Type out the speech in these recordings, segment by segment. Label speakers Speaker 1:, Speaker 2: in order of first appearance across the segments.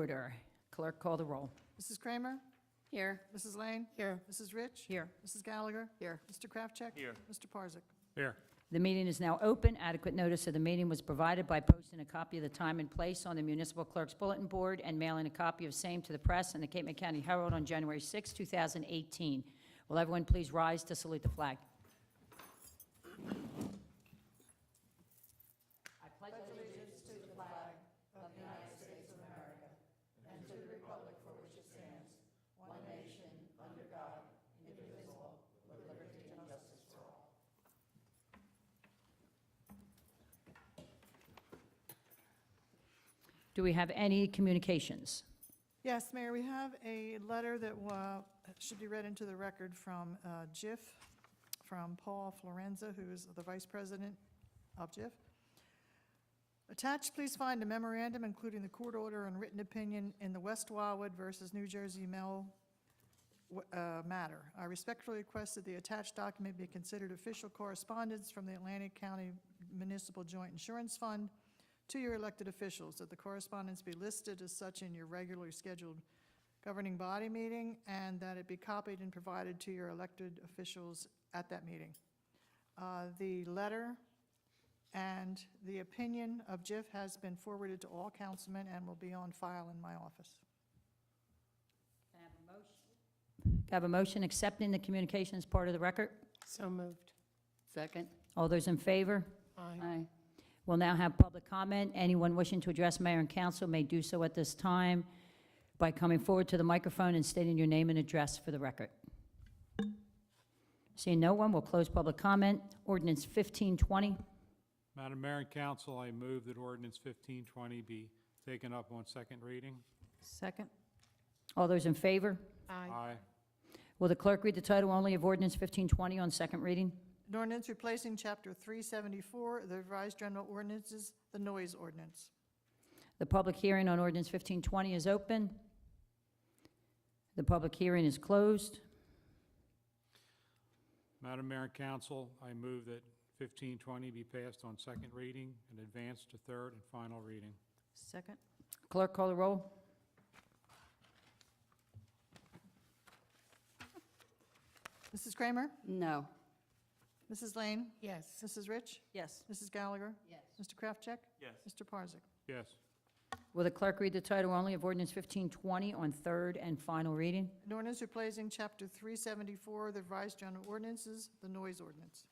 Speaker 1: order. Clerk, call the roll.
Speaker 2: Mrs. Kramer?
Speaker 3: Here.
Speaker 2: Mrs. Lane?
Speaker 3: Here.
Speaker 2: Mrs. Rich?
Speaker 1: Here.
Speaker 2: Mrs. Gallagher?
Speaker 3: Here.
Speaker 2: Mr. Kraftcheck?
Speaker 4: Here.
Speaker 2: Mr. Parzak?
Speaker 4: Here.
Speaker 1: The meeting is now open. Adequate notice of the meeting was provided by posting a copy of the time and place on the municipal clerk's bulletin board and mailing a copy of same to the press and the Cape May County Herald on January 6, 2018. Will everyone please rise to salute the flag? I pledge allegiance to the flag of the United States of America and to the republic for which it stands, one nation, under God, indivisible, with liberty and justice for all. Do we have any communications?
Speaker 2: Yes, Mayor, we have a letter that should be read into the record from JIF, from Paul Florenza, who is the Vice President of JIF. Attached, please find a memorandum including the court order and written opinion in the West Wildwood versus New Jersey Mill matter. I respectfully request that the attached document be considered official correspondence from the Atlantic County Municipal Joint Insurance Fund to your elected officials, that the correspondence be listed as such in your regularly scheduled governing body meeting, and that it be copied and provided to your elected officials at that meeting. The letter and the opinion of JIF has been forwarded to all councilmen and will be on file in my office.
Speaker 1: Can I have a motion accepting the communication as part of the record?
Speaker 3: So moved. Second.
Speaker 1: All those in favor?
Speaker 3: Aye.
Speaker 1: We'll now have public comment. Anyone wishing to address mayor and council may do so at this time by coming forward to the microphone and stating your name and address for the record. Seeing no one, we'll close public comment. Ordinance 1520.
Speaker 4: Madam Mayor and Council, I move that ordinance 1520 be taken up on second reading.
Speaker 3: Second.
Speaker 1: All those in favor?
Speaker 4: Aye.
Speaker 1: Will the clerk read the title only of ordinance 1520 on second reading?
Speaker 2: An ordinance replacing Chapter 374 of the Revised General Ordinances, the noise ordinance.
Speaker 1: The public hearing on ordinance 1520 is open. The public hearing is closed.
Speaker 4: Madam Mayor and Council, I move that 1520 be passed on second reading and advanced to third and final reading.
Speaker 3: Second.
Speaker 1: Clerk, call the roll.
Speaker 2: Mrs. Kramer?
Speaker 3: No.
Speaker 2: Mrs. Lane?
Speaker 3: Yes.
Speaker 2: Mrs. Rich?
Speaker 3: Yes.
Speaker 2: Mrs. Gallagher?
Speaker 3: Yes.
Speaker 2: Mr. Kraftcheck?
Speaker 4: Yes.
Speaker 2: Mr. Parzak?
Speaker 4: Yes.
Speaker 1: Will the clerk read the title only of ordinance 1520 on third and final reading?
Speaker 2: An ordinance replacing Chapter 374 of the Revised General Ordinances, the noise ordinance.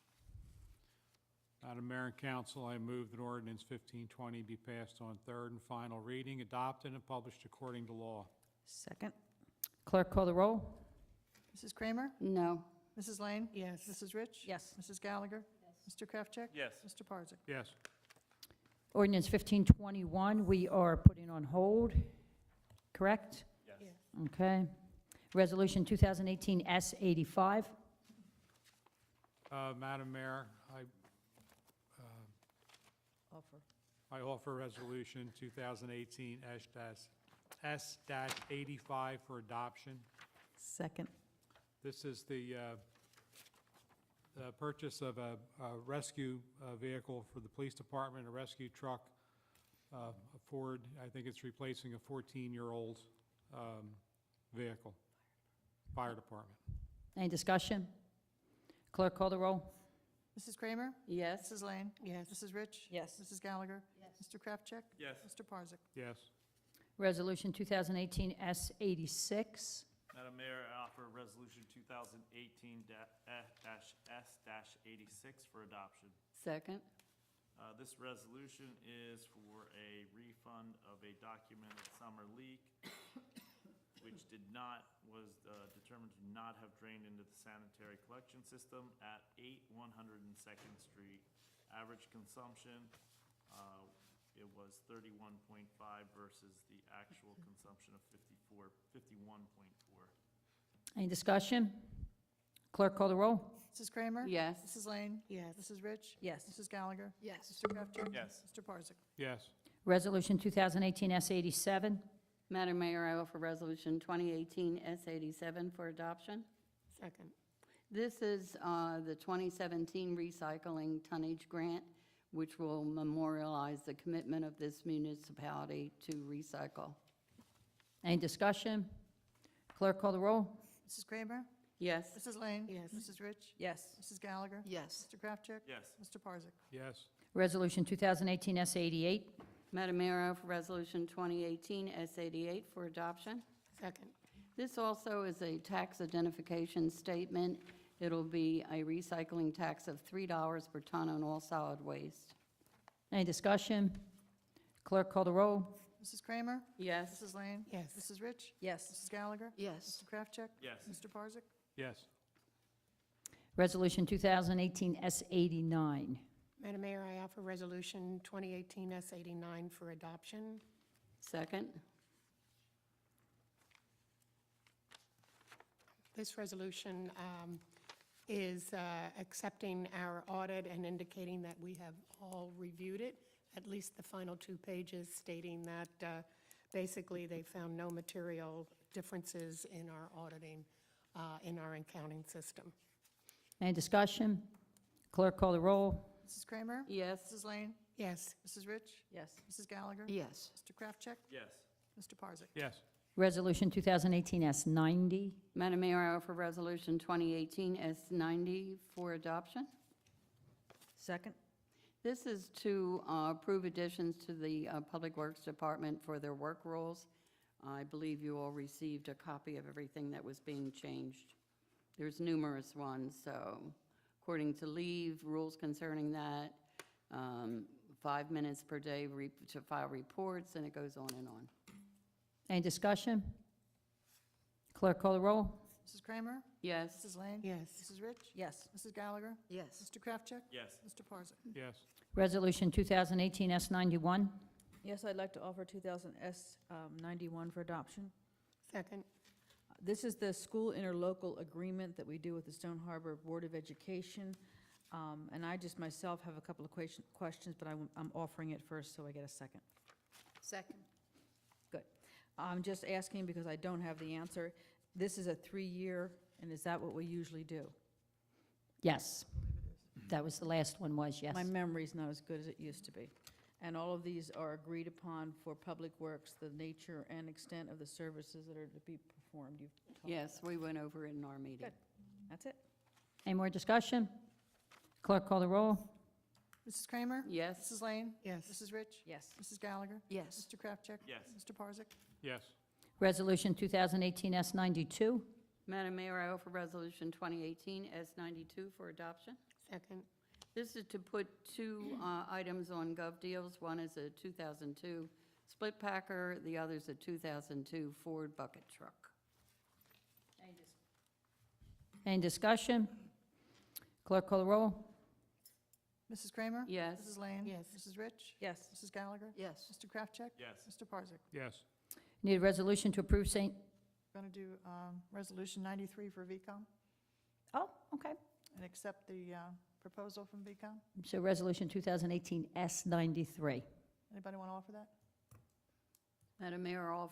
Speaker 4: Madam Mayor and Council, I move that ordinance 1520 be passed on third and final reading, adopted and published according to law.
Speaker 3: Second.
Speaker 1: Clerk, call the roll.
Speaker 2: Mrs. Kramer?
Speaker 3: No.
Speaker 2: Mrs. Lane?
Speaker 3: Yes.
Speaker 2: Mrs. Rich?
Speaker 1: Yes.
Speaker 2: Mrs. Gallagher? Mr. Kraftcheck?
Speaker 4: Yes.
Speaker 2: Mr. Parzak?
Speaker 4: Yes.
Speaker 1: Ordinance 1521, we are putting on hold, correct?
Speaker 4: Yes.
Speaker 1: Okay. Resolution 2018 S85.
Speaker 4: Madam Mayor,
Speaker 3: Offer.
Speaker 4: I offer resolution 2018 S-85 for adoption.
Speaker 3: Second.
Speaker 4: This is the purchase of a rescue vehicle for the police department, a rescue truck, a Ford. I think it's replacing a 14-year-old vehicle, fire department.
Speaker 1: Any discussion? Clerk, call the roll.
Speaker 2: Mrs. Kramer?
Speaker 3: Yes.
Speaker 2: Mrs. Lane?
Speaker 3: Yes.
Speaker 2: Mrs. Rich?
Speaker 3: Yes.
Speaker 2: Mrs. Gallagher? Mr. Kraftcheck?
Speaker 4: Yes.
Speaker 2: Mr. Parzak?
Speaker 4: Yes.
Speaker 1: Resolution 2018 S86.
Speaker 5: Madam Mayor, I offer Resolution 2018-S-86 for adoption.
Speaker 3: Second.
Speaker 5: This resolution is for a refund of a documented summer leak, which was determined to not have drained into the sanitary collection system at 8 102nd Street. Average consumption, it was 31.5 versus the actual consumption of 51.4.
Speaker 1: Any discussion? Clerk, call the roll.
Speaker 2: Mrs. Kramer?
Speaker 3: Yes.
Speaker 2: Mrs. Lane?
Speaker 3: Yes.
Speaker 2: Mrs. Rich?
Speaker 1: Yes.
Speaker 2: Mrs. Gallagher?
Speaker 3: Yes.
Speaker 2: Mr. Kraftcheck?
Speaker 5: Yes.
Speaker 2: Mr. Parzak?
Speaker 4: Yes.
Speaker 1: Resolution 2018 S87.
Speaker 6: Madam Mayor, I offer Resolution 2018 S87 for adoption.
Speaker 3: Second.
Speaker 6: This is the 2017 Recycling Tonnage Grant, which will memorialize the commitment of this municipality to recycle.
Speaker 1: Any discussion? Clerk call the roll.
Speaker 2: Mrs. Kramer?
Speaker 6: Yes.
Speaker 2: Mrs. Lane?
Speaker 3: Yes.
Speaker 2: Mrs. Rich?
Speaker 3: Yes.
Speaker 2: Mrs. Gallagher?
Speaker 3: Yes.
Speaker 2: Mr. Kraftcheck?
Speaker 5: Yes.
Speaker 2: Mr. Parzak?
Speaker 4: Yes.
Speaker 1: Resolution 2018 S88.
Speaker 6: Madam Mayor, I offer Resolution 2018 S88 for adoption.
Speaker 3: Second.
Speaker 6: This also is a tax identification statement. It'll be a recycling tax of $3 per ton on all solid waste.
Speaker 1: Any discussion? Clerk call the roll.
Speaker 2: Mrs. Kramer?
Speaker 6: Yes.
Speaker 2: Mrs. Lane?
Speaker 3: Yes.
Speaker 2: Mrs. Rich?
Speaker 3: Yes.
Speaker 2: Mrs. Gallagher?
Speaker 3: Yes.
Speaker 2: Mr. Kraftcheck?
Speaker 5: Yes.
Speaker 2: Mr. Parzak?
Speaker 4: Yes.
Speaker 1: Resolution 2018 S89.
Speaker 7: Madam Mayor, I offer Resolution 2018 S89 for adoption.
Speaker 6: Second.
Speaker 7: This resolution is accepting our audit and indicating that we have all reviewed it, at least the final 2 pages stating that basically they found no material differences in our auditing, in our accounting system.
Speaker 1: Any discussion? Clerk call the roll.
Speaker 2: Mrs. Kramer?
Speaker 6: Yes.
Speaker 2: Mrs. Lane?
Speaker 7: Yes.
Speaker 2: Mrs. Rich?
Speaker 3: Yes.
Speaker 2: Mrs. Gallagher?
Speaker 3: Yes.
Speaker 2: Mr. Kraftcheck?
Speaker 5: Yes.
Speaker 2: Mr. Parzak?
Speaker 4: Yes.
Speaker 1: Resolution 2018 S90.
Speaker 6: Madam Mayor, I offer Resolution 2018 S90 for adoption.
Speaker 3: Second.
Speaker 6: This is to approve additions to the Public Works Department for their work rules. I believe you all received a copy of everything that was being changed. There's numerous ones, so according to leave, rules concerning that, 5 minutes per day to file reports, and it goes on and on.
Speaker 1: Any discussion? Clerk call the roll.
Speaker 2: Mrs. Kramer?
Speaker 6: Yes.
Speaker 2: Mrs. Lane?
Speaker 7: Yes.
Speaker 2: Mrs. Rich?
Speaker 3: Yes.
Speaker 2: Mrs. Gallagher?
Speaker 3: Yes.
Speaker 2: Mr. Kraftcheck?
Speaker 5: Yes.
Speaker 2: Mr. Parzak?
Speaker 4: Yes.
Speaker 1: Resolution 2018 S91.
Speaker 8: Yes, I'd like to offer 2000 S91 for adoption.
Speaker 7: Second.
Speaker 8: This is the school interlocal agreement that we do with the Stone Harbor Board of Education. And I just myself have a couple of questions, but I'm offering it first, so I get a second.
Speaker 3: Second.
Speaker 8: Good. I'm just asking because I don't have the answer. This is a 3-year, and is that what we usually do?
Speaker 1: Yes. That was the last one was, yes.
Speaker 8: My memory's not as good as it used to be. And all of these are agreed upon for Public Works, the nature and extent of the services that are to be performed. You've talked
Speaker 6: Yes,
Speaker 8: about
Speaker 6: we went over it in our meeting.
Speaker 8: Good. That's it.
Speaker 1: Any more discussion? Clerk call the roll.
Speaker 2: Mrs. Kramer?
Speaker 6: Yes.
Speaker 2: Mrs. Lane?
Speaker 7: Yes.
Speaker 2: Mrs. Rich?
Speaker 8: Yes.
Speaker 2: Mrs. Gallagher?
Speaker 3: Yes.
Speaker 2: Mr. Kraftcheck?
Speaker 5: Yes.
Speaker 2: Mr. Parzak?
Speaker 4: Yes.
Speaker 1: Resolution 2018 S92.
Speaker 6: Madam Mayor, I offer Resolution 2018 S92 for adoption.
Speaker 7: Second.
Speaker 6: This is to put 2 items on Gov Deals. One is a 2002 split packer, the other is a 2002 Ford bucket truck.
Speaker 1: Any discussion? Clerk call the roll.
Speaker 2: Mrs. Kramer?
Speaker 6: Yes.
Speaker 2: Mrs. Lane?
Speaker 7: Yes.
Speaker 2: Mrs. Rich?
Speaker 8: Yes.
Speaker 2: Mrs. Gallagher?
Speaker 3: Yes.
Speaker 2: Mr. Kraftcheck?
Speaker 5: Yes.
Speaker 2: Mr. Parzak?
Speaker 4: Yes.
Speaker 1: Need a resolution to approve St.,
Speaker 2: Going to do Resolution 93 for VCOM
Speaker 1: oh, okay.
Speaker 2: and accept the proposal from VCOM.
Speaker 1: So Resolution 2018 S93.
Speaker 2: Anybody want to offer that?
Speaker 6: Madam Mayor, I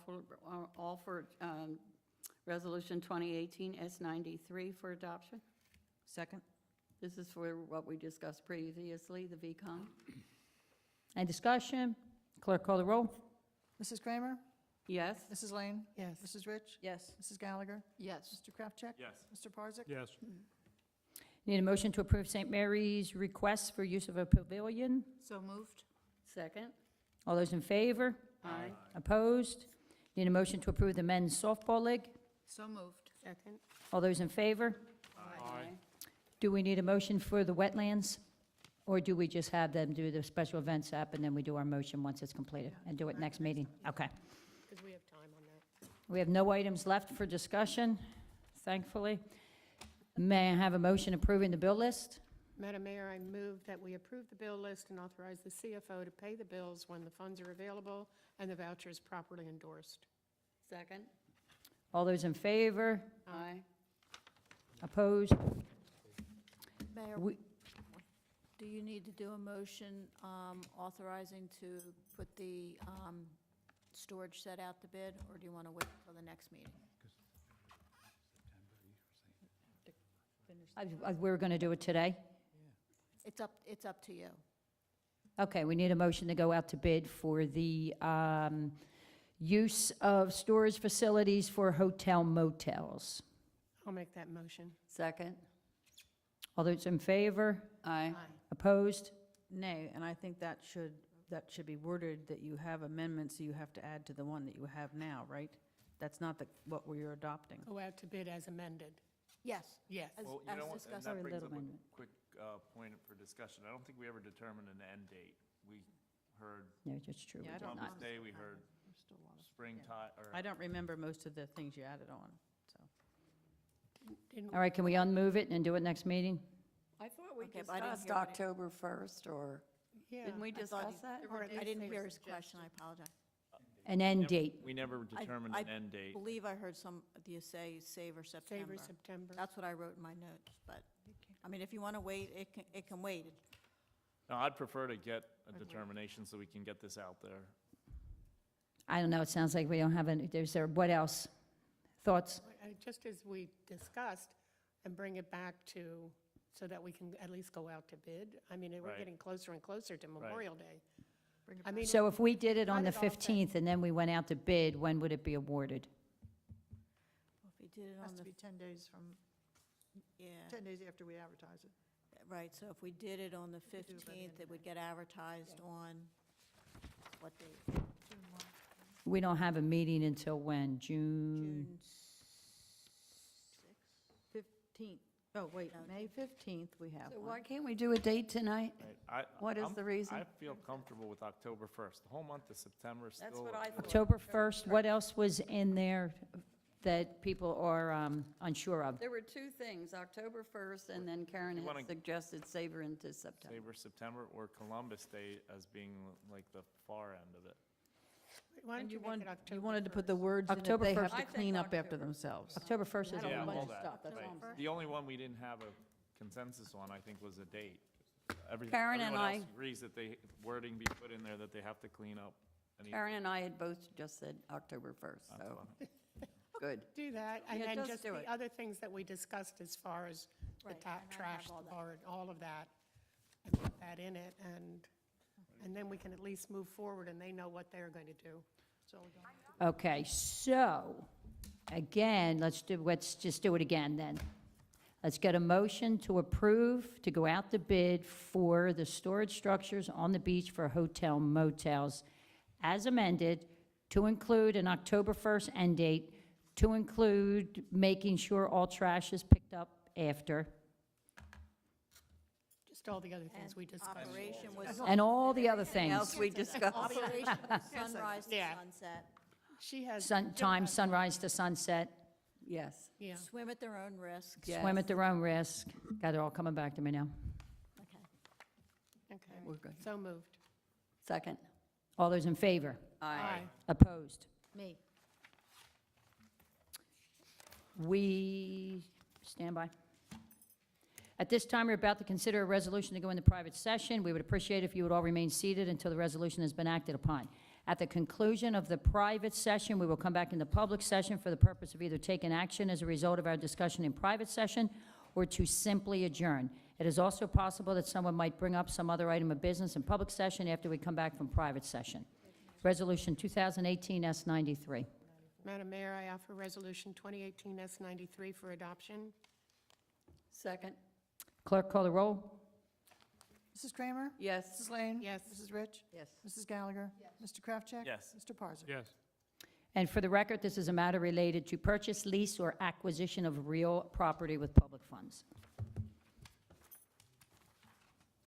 Speaker 6: offer Resolution 2018 S93 for adoption.
Speaker 8: Second?
Speaker 6: This is for what we discussed previously, the VCOM.
Speaker 1: Any discussion? Clerk call the roll.
Speaker 2: Mrs. Kramer?
Speaker 6: Yes.
Speaker 2: Mrs. Lane?
Speaker 7: Yes.
Speaker 2: Mrs. Rich?
Speaker 8: Yes.
Speaker 2: Mrs. Gallagher?
Speaker 3: Yes.
Speaker 2: Mr. Kraftcheck?
Speaker 5: Yes.
Speaker 2: Mr. Parzak?
Speaker 4: Yes.
Speaker 1: Need a motion to approve St. Mary's request for use of a pavilion.
Speaker 3: So moved.
Speaker 6: Second.
Speaker 1: All those in favor?
Speaker 6: Aye.
Speaker 1: Opposed? Need a motion to approve the men's softball league.
Speaker 3: So moved.
Speaker 7: Second.
Speaker 1: All those in favor?
Speaker 4: Aye.
Speaker 1: Do we need a motion for the wetlands? Or do we just have them do the special events app and then we do our motion once it's completed and do it next meeting? Okay.
Speaker 7: Because we have time on that.
Speaker 1: We have no items left for discussion, thankfully. May I have a motion approving the bill list?
Speaker 7: Madam Mayor, I move that we approve the bill list and authorize the CFO to pay the bills when the funds are available and the vouchers properly endorsed.
Speaker 6: Second.
Speaker 1: All those in favor?
Speaker 6: Aye.
Speaker 1: Opposed?
Speaker 9: Mayor,
Speaker 1: We-
Speaker 9: do you need to do a motion authorizing to put the storage set out to bid, or do you want to wait until the next meeting?
Speaker 1: We're going to do it today?
Speaker 9: It's up to you.
Speaker 1: Okay, we need a motion to go out to bid for the use of storage facilities for hotel motels.
Speaker 7: I'll make that motion.
Speaker 6: Second?
Speaker 1: All those in favor?
Speaker 6: Aye.
Speaker 1: Opposed?
Speaker 8: Nay, and I think that should be worded that you have amendments, so you have to add to the one that you have now, right? That's not what we're adopting.
Speaker 7: Go out to bid as amended.
Speaker 9: Yes.
Speaker 7: Yes.
Speaker 9: As
Speaker 5: Well, you
Speaker 9: as
Speaker 5: know what, and
Speaker 9: discussed.
Speaker 5: that
Speaker 1: Very
Speaker 5: brings
Speaker 1: little
Speaker 5: up a
Speaker 1: amendment.
Speaker 5: quick point for discussion. I don't think we ever determined an end date. We heard
Speaker 1: No, that's true.
Speaker 8: Yeah, I
Speaker 1: we did
Speaker 8: don't
Speaker 1: not.
Speaker 5: Columbus Day, we heard springtime, or
Speaker 8: I don't remember most of the things you added on, so.
Speaker 7: Didn't-
Speaker 1: All right, can we unmove it and do it next meeting?
Speaker 6: I thought we
Speaker 9: Okay, but I didn't
Speaker 6: discussed
Speaker 9: hear what it-
Speaker 6: October 1st, or,
Speaker 7: Yeah.
Speaker 6: didn't we
Speaker 9: I thought
Speaker 6: discuss
Speaker 9: you-
Speaker 6: that?
Speaker 7: Or at
Speaker 9: I
Speaker 7: least
Speaker 9: didn't
Speaker 7: they
Speaker 9: hear his
Speaker 7: suggested.
Speaker 9: question, I apologize.
Speaker 1: An end date.
Speaker 5: we never
Speaker 9: I-
Speaker 5: determined
Speaker 9: I
Speaker 5: an end date.
Speaker 9: believe I heard some, do you say Savor September?
Speaker 7: Savor September.
Speaker 9: That's what I wrote in my notes, but, I mean, if you want to wait, it can wait.
Speaker 5: No, I'd prefer to get a determination so we can get this out there.
Speaker 1: I don't know, it sounds like we don't have any, what else? Thoughts?
Speaker 7: Just as we discussed, and bring it back to, so that we can at least go out to bid. I mean, we're
Speaker 5: Right.
Speaker 7: getting closer and closer to Memorial Day. I mean,
Speaker 1: So if we did it on the
Speaker 7: Cut it off at-
Speaker 1: 15th and then we went out to bid, when would it be awarded?
Speaker 9: If we did it
Speaker 2: Has
Speaker 9: on
Speaker 2: to
Speaker 9: the,
Speaker 2: be 10 days from,
Speaker 9: yeah,
Speaker 2: 10 days after we advertise it.
Speaker 9: right, so if we did it on the
Speaker 2: do it by the end
Speaker 9: 15th,
Speaker 2: of
Speaker 9: it would get advertised on, what date?
Speaker 1: We don't have a meeting until when? June?
Speaker 9: June
Speaker 8: 15th, oh, wait, May 15th, we have
Speaker 6: So
Speaker 8: one.
Speaker 6: why can't we do a date tonight?
Speaker 5: Right.
Speaker 6: What is the reason?
Speaker 5: I feel comfortable with October 1st. The whole month of September still.
Speaker 6: That's what I thought.
Speaker 1: October 1st, what else was in there that people are unsure of?
Speaker 6: There were two things, October 1st, and then Karen
Speaker 5: You
Speaker 6: had
Speaker 5: wanna-
Speaker 6: suggested Savor into September.
Speaker 5: Savor September or Columbus Day as being like the far end of it.
Speaker 7: Why
Speaker 8: And
Speaker 7: don't
Speaker 8: you
Speaker 7: you make it October
Speaker 8: you wanted to put
Speaker 7: 1st?
Speaker 8: the words in that
Speaker 1: October
Speaker 8: they have
Speaker 1: 1st.
Speaker 8: to
Speaker 6: I think
Speaker 8: clean up after
Speaker 6: October.
Speaker 8: themselves.
Speaker 1: October 1st is
Speaker 8: Had a
Speaker 5: Yeah,
Speaker 8: whole bunch
Speaker 5: all
Speaker 8: of
Speaker 5: that,
Speaker 8: stuff, that's all I'm
Speaker 5: right.
Speaker 8: saying.
Speaker 5: The only one we didn't have a consensus on, I think, was a date.
Speaker 6: Karen and
Speaker 5: Everyone else
Speaker 6: I-
Speaker 5: agrees that wording be put in there that they have to clean up. any-
Speaker 6: Karen and I had both just said October 1st,
Speaker 5: That's
Speaker 6: so,
Speaker 5: fine.
Speaker 6: good.
Speaker 7: Do that, and
Speaker 6: Yeah,
Speaker 7: then
Speaker 6: just
Speaker 7: just
Speaker 6: do
Speaker 7: the
Speaker 6: it.
Speaker 7: other things that we discussed as far as the
Speaker 9: Right, and I have
Speaker 7: trash,
Speaker 9: all
Speaker 7: the
Speaker 9: that.
Speaker 7: bar, all of that, and put that in it, and then we can at least move forward, and they know what they're going to do. So we don't-
Speaker 1: Okay, so, again, let's just do it again then. Let's get a motion to approve to go out the bid for the storage structures on the beach for hotel motels as amended, to include an October 1st end date, to include making sure all trash is picked up after,
Speaker 7: Just all the other things we
Speaker 9: And
Speaker 7: discussed.
Speaker 9: operation was,
Speaker 1: and all the other things.
Speaker 6: Else we discussed.
Speaker 9: operation was sunrise to
Speaker 7: Yeah.
Speaker 9: sunset.
Speaker 7: She has.
Speaker 1: Time, sunrise to sunset,
Speaker 6: Yes.
Speaker 7: Yeah,
Speaker 9: Swim at their own risk.
Speaker 6: Yes.
Speaker 1: swim at their own risk. Got it all coming back to me now.
Speaker 9: Okay.
Speaker 7: okay.
Speaker 6: We're good.
Speaker 7: So moved.
Speaker 6: Second.
Speaker 1: All those in favor?
Speaker 7: Aye.
Speaker 1: Opposed?
Speaker 9: Me.
Speaker 1: We stand by. At this time, we're about to consider a resolution to go into private session. We would appreciate if you would all remain seated until the resolution has been acted upon. At the conclusion of the private session, we will come back into public session for the purpose of either taking action as a result of our discussion in private session or to simply adjourn. It is also possible that someone might bring up some other item of business in public session after we come back from private session. Resolution 2018 S93.
Speaker 7: Madam Mayor, I offer Resolution 2018 S93 for adoption.
Speaker 6: Second.
Speaker 1: Clerk, call the roll.
Speaker 2: Mrs. Kramer?
Speaker 6: Yes.
Speaker 2: Mrs. Lane?
Speaker 7: Yes.
Speaker 2: Mrs. Rich?
Speaker 8: Yes.
Speaker 2: Mrs. Gallagher? Mr. Kraftcheck?
Speaker 5: Yes.
Speaker 2: Mr. Parzak?
Speaker 4: Yes.
Speaker 1: And for the record, this is a matter related to purchase, lease, or acquisition of real property with public funds.